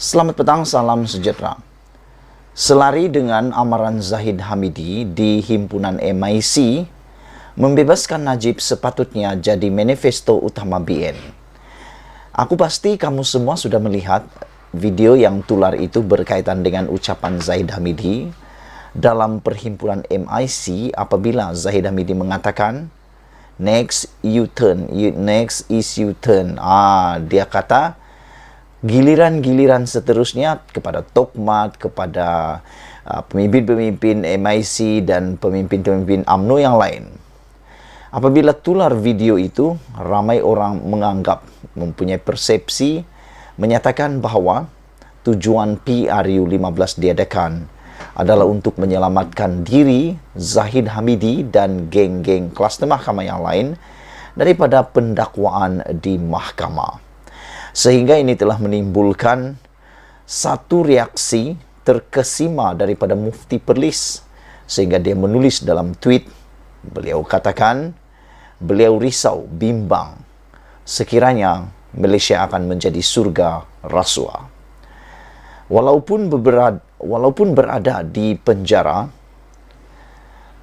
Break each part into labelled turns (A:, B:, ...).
A: Selamat petang, salam sejahtera. Selari dengan amaran Zahid Hamidi di himpunan MIC, membebaskan Najib sepatutnya jadi manifesto utama BN. Aku pasti kamu semua sudah melihat video yang tular itu berkaitan dengan ucapan Zahid Hamidi dalam perhimpunan MIC apabila Zahid Hamidi mengatakan, next U-turn, next is U-turn. Dia kata, giliran-giliran seterusnya kepada Tokmat, kepada pemimpin-pemimpin MIC dan pemimpin-pemimpin UMNO yang lain. Apabila tular video itu, ramai orang menganggap, mempunyai persepsi, menyatakan bahawa tujuan PRU 15 diadakan adalah untuk menyelamatkan diri Zahid Hamidi dan geng-geng kluster mahkamah yang lain daripada pendakwaan di mahkamah. Sehingga ini telah menimbulkan satu reaksi terkesima daripada Mufti Perlis. Sehingga dia menulis dalam tweet, beliau katakan, beliau risau, bimbang, sekiranya Malaysia akan menjadi surga rasuah. Walaupun berada di penjara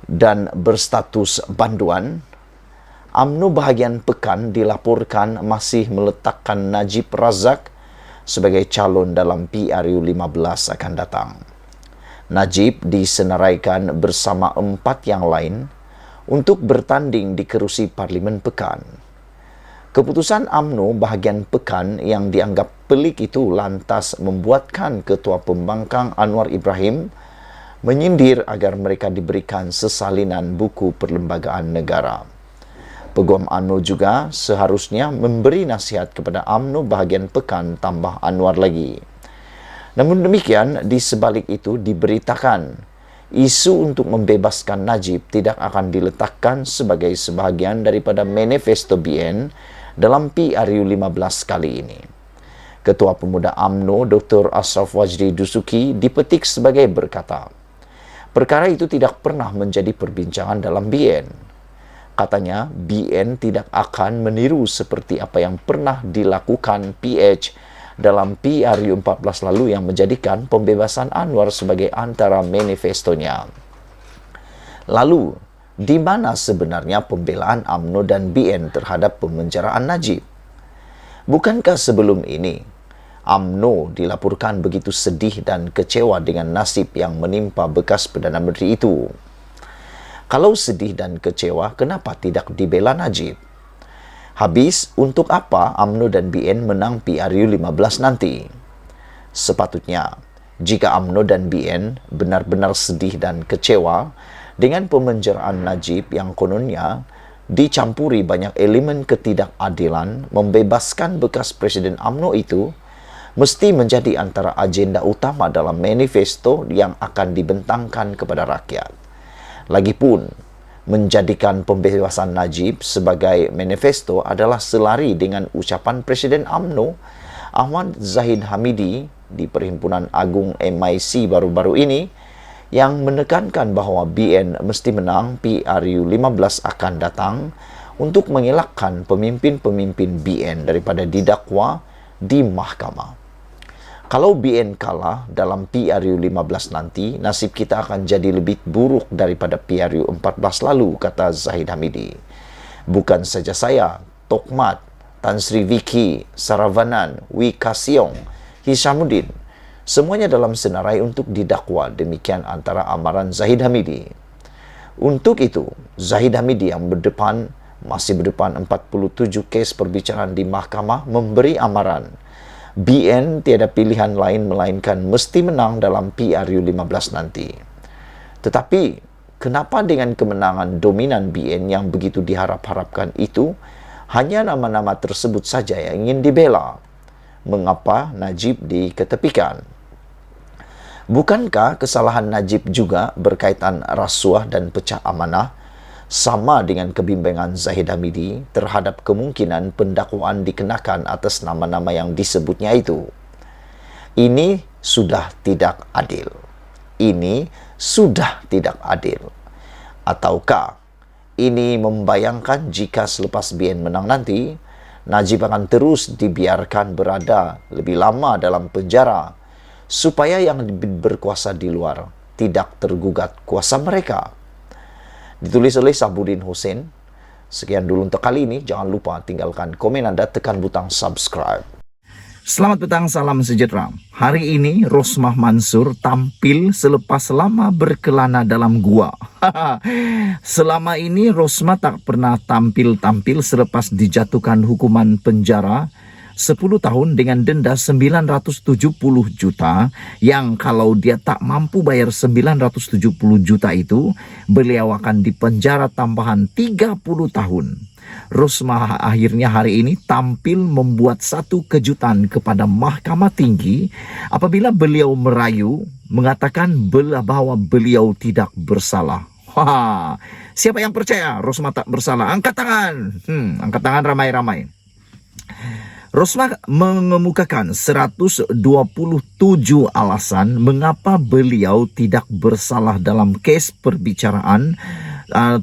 A: dan berstatus banduan, UMNO bahagian Pekan dilaporkan masih meletakkan Najib Razak sebagai calon dalam PRU 15 akan datang. Najib disenaraikan bersama 4 yang lain untuk bertanding di kerusi Parlimen Pekan. Keputusan UMNO bahagian Pekan yang dianggap pelik itu lantas membuatkan Ketua Pembangkang Anwar Ibrahim menyindir agar mereka diberikan sesalinan buku perlembagaan negara. Peguam UMNO juga seharusnya memberi nasihat kepada UMNO bahagian Pekan tambah Anwar lagi. Namun demikian, di sebalik itu diberitakan isu untuk membebaskan Najib tidak akan diletakkan sebagai sebahagian daripada manifesto BN dalam PRU 15 kali ini. Ketua Pemuda UMNO Dr. Ashraf Wajdi Dusuki dipetik sebagai berkata, perkara itu tidak pernah menjadi perbincangan dalam BN. Katanya, BN tidak akan meniru seperti apa yang pernah dilakukan PH dalam PRU 14 lalu yang menjadikan pembebasan Anwar sebagai antara manifestonya. Lalu, di mana sebenarnya pembelaan UMNO dan BN terhadap pemenjaraan Najib? Bukankah sebelum ini, UMNO dilaporkan begitu sedih dan kecewa dengan nasib yang menimpa bekas Perdana Menteri itu? Kalau sedih dan kecewa, kenapa tidak dibela Najib? Habis, untuk apa UMNO dan BN menang PRU 15 nanti? Sepatutnya, jika UMNO dan BN benar-benar sedih dan kecewa dengan pemenjaraan Najib yang kononnya dicampuri banyak elemen ketidakadilan, membebaskan bekas Presiden UMNO itu mesti menjadi antara agenda utama dalam manifesto yang akan dibentangkan kepada rakyat. Lagipun, menjadikan pembebasan Najib sebagai manifesto adalah selari dengan ucapan Presiden UMNO Ahmad Zahid Hamidi di Perhimpunan Agung MIC baru-baru ini yang menekankan bahawa BN mesti menang PRU 15 akan datang untuk mengelakkan pemimpin-pemimpin BN daripada didakwa di mahkamah. Kalau BN kalah dalam PRU 15 nanti, nasib kita akan jadi lebih buruk daripada PRU 14 lalu, kata Zahid Hamidi. Bukan saja saya, Tokmat, Tan Sri Vicky, Saravanan, Wee Ka Siong, Hishamuddin, semuanya dalam senarai untuk didakwa, demikian antara amaran Zahid Hamidi. Untuk itu, Zahid Hamidi yang masih berdepan 47 kes perbicaraan di mahkamah memberi amaran BN tiada pilihan lain melainkan mesti menang dalam PRU 15 nanti. Tetapi, kenapa dengan kemenangan dominan BN yang begitu diharap-harapkan itu, hanya nama-nama tersebut saja yang ingin dibela? Mengapa Najib diketepikan? Bukankah kesalahan Najib juga berkaitan rasuah dan pecah amanah, sama dengan kebimbangan Zahid Hamidi terhadap kemungkinan pendakwaan dikenakan atas nama-nama yang disebutnya itu? Ini sudah tidak adil. Ini sudah tidak adil. Ataukah ini membayangkan jika selepas BN menang nanti, Najib akan terus dibiarkan berada lebih lama dalam penjara supaya yang berkuasa di luar tidak tergugat kuasa mereka. Ditulis oleh Sabudin Hussein. Sekian dulu untuk kali ini. Jangan lupa tinggalkan komen Anda, tekan butang subscribe.
B: Selamat petang, salam sejahtera. Hari ini Rosmah Mansur tampil selepas lama berkelana dalam gua. Selama ini Rosmah tak pernah tampil selepas dijatuhkan hukuman penjara 10 tahun dengan denda 970 juta yang kalau dia tak mampu bayar 970 juta itu, beliau akan dipenjara tambahan 30 tahun. Rosmah akhirnya hari ini tampil membuat satu kejutan kepada Mahkamah Tinggi apabila beliau merayu mengatakan bahwa beliau tidak bersalah. Wah, siapa yang percaya Rosmah tak bersalah? Angkat tangan. Angkat tangan ramai-ramai. Rosmah mengemukakan 127 alasan mengapa beliau tidak bersalah dalam kes perbicaraan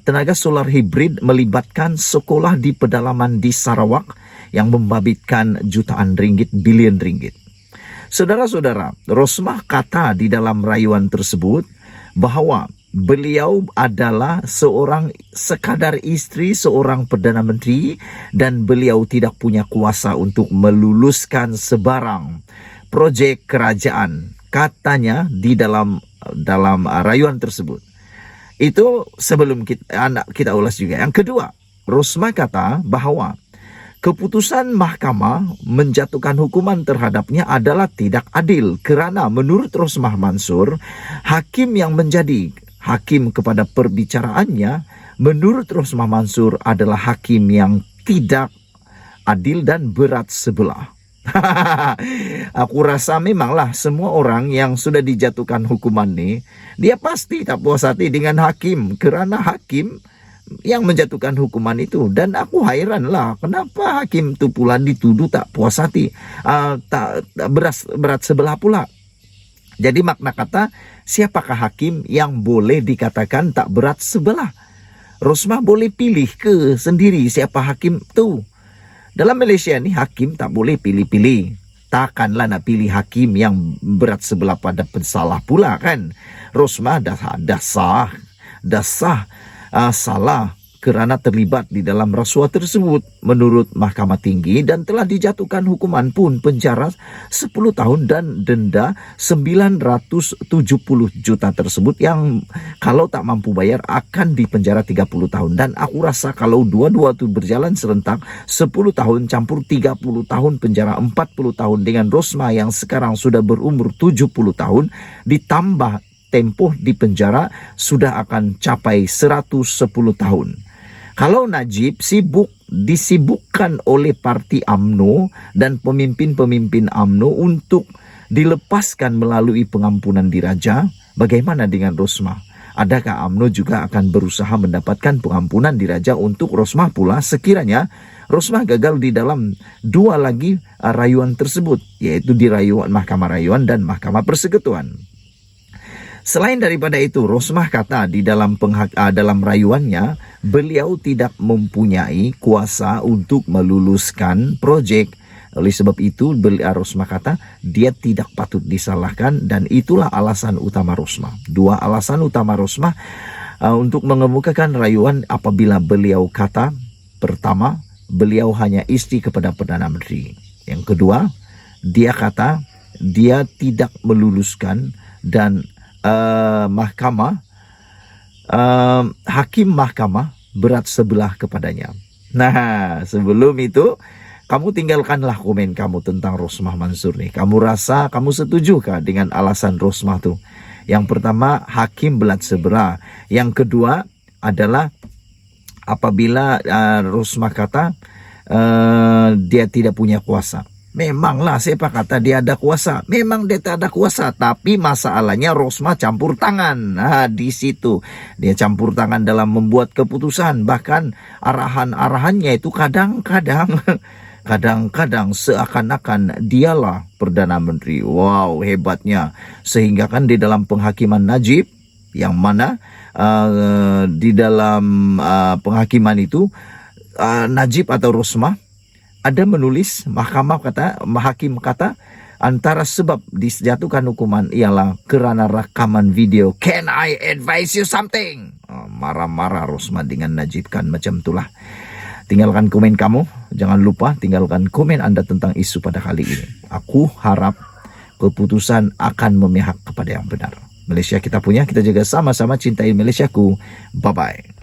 B: tenaga solar hibrid melibatkan sekolah di pedalaman di Sarawak yang membabitkan jutaan ringgit, bilion ringgit. Saudara-saudara, Rosmah kata di dalam rayuan tersebut bahwa beliau adalah seorang sekadar istri seorang Perdana Menteri dan beliau tidak punya kuasa untuk meluluskan sebarang projek kerajaan, katanya di dalam rayuan tersebut. Itu sebelum kita ulas juga. Yang kedua, Rosmah kata bahwa keputusan mahkamah menjatuhkan hukuman terhadapnya adalah tidak adil kerana menurut Rosmah Mansur, hakim yang menjadi hakim kepada perbicaraannya menurut Rosmah Mansur adalah hakim yang tidak adil dan berat sebelah. Aku rasa memanglah semua orang yang sudah dijatuhkan hukuman ni, dia pasti tak puas hati dengan hakim kerana hakim yang menjatuhkan hukuman itu. Dan aku hairanlah kenapa hakim tu pula dituduh tak puas hati, tak berat sebelah pula. Jadi makna kata, siapakah hakim yang boleh dikatakan tak berat sebelah? Rosmah boleh pilih ke sendiri siapa hakim tu. Dalam Malaysia ni hakim tak boleh pilih-pilih. Takkanlah nak pilih hakim yang berat sebelah pada pensalah pula kan. Rosmah dah sah salah kerana terlibat di dalam rasuah tersebut menurut Mahkamah Tinggi dan telah dijatuhkan hukuman pun penjara 10 tahun dan denda 970 juta tersebut yang kalau tak mampu bayar akan dipenjara 30 tahun. Dan aku rasa kalau dua-dua itu berjalan serentak 10 tahun campur 30 tahun penjara 40 tahun dengan Rosmah yang sekarang sudah berumur 70 tahun ditambah tempoh di penjara sudah akan capai 110 tahun. Kalau Najib disibukkan oleh parti UMNO dan pemimpin-pemimpin UMNO untuk dilepaskan melalui pengampunan diraja, bagaimana dengan Rosmah? Adakah UMNO juga akan berusaha mendapatkan pengampunan diraja untuk Rosmah pula sekiranya Rosmah gagal di dalam dua lagi rayuan tersebut, yaitu di rayuan Mahkamah Rayuan dan Mahkamah Persekutuan? Selain daripada itu, Rosmah kata di dalam rayuannya, beliau tidak mempunyai kuasa untuk meluluskan projek. Oleh sebab itu, Rosmah kata dia tidak patut disalahkan dan itulah alasan utama Rosmah. Dua alasan utama Rosmah untuk mengemukakan rayuan apabila beliau kata, pertama, beliau hanya istri kepada Perdana Menteri. Yang kedua, dia kata dia tidak meluluskan dan hakim mahkamah berat sebelah kepadanya. Nah, sebelum itu kamu tinggalkanlah komen kamu tentang Rosmah Mansur nih. Kamu rasa kamu setujukah dengan alasan Rosmah tuh? Yang pertama, hakim berat sebelah. Yang kedua adalah apabila Rosmah kata dia tidak punya kuasa. Memanglah siapa kata dia ada kuasa? Memang dia tak ada kuasa, tapi masalahnya Rosmah campur tangan. Nah, di situ dia campur tangan dalam membuat keputusan. Bahkan arahan-arahannya itu kadang-kadang seakan-akan dialah Perdana Menteri. Wow, hebatnya. Sehingga kan di dalam penghakiman Najib, yang mana di dalam penghakiman itu Najib atau Rosmah ada menulis hakim kata antara sebab dijatuhkan hukuman ialah kerana rakaman video. Can I advise you something? Marah-marah Rosmah dengan Najib kan, macam itulah. Tinggalkan komen kamu, jangan lupa tinggalkan komen Anda tentang isu pada kali ini. Aku harap keputusan akan memihak kepada yang benar. Malaysia kita punya, kita jaga sama-sama cintai Malaysiaku. Bye-bye.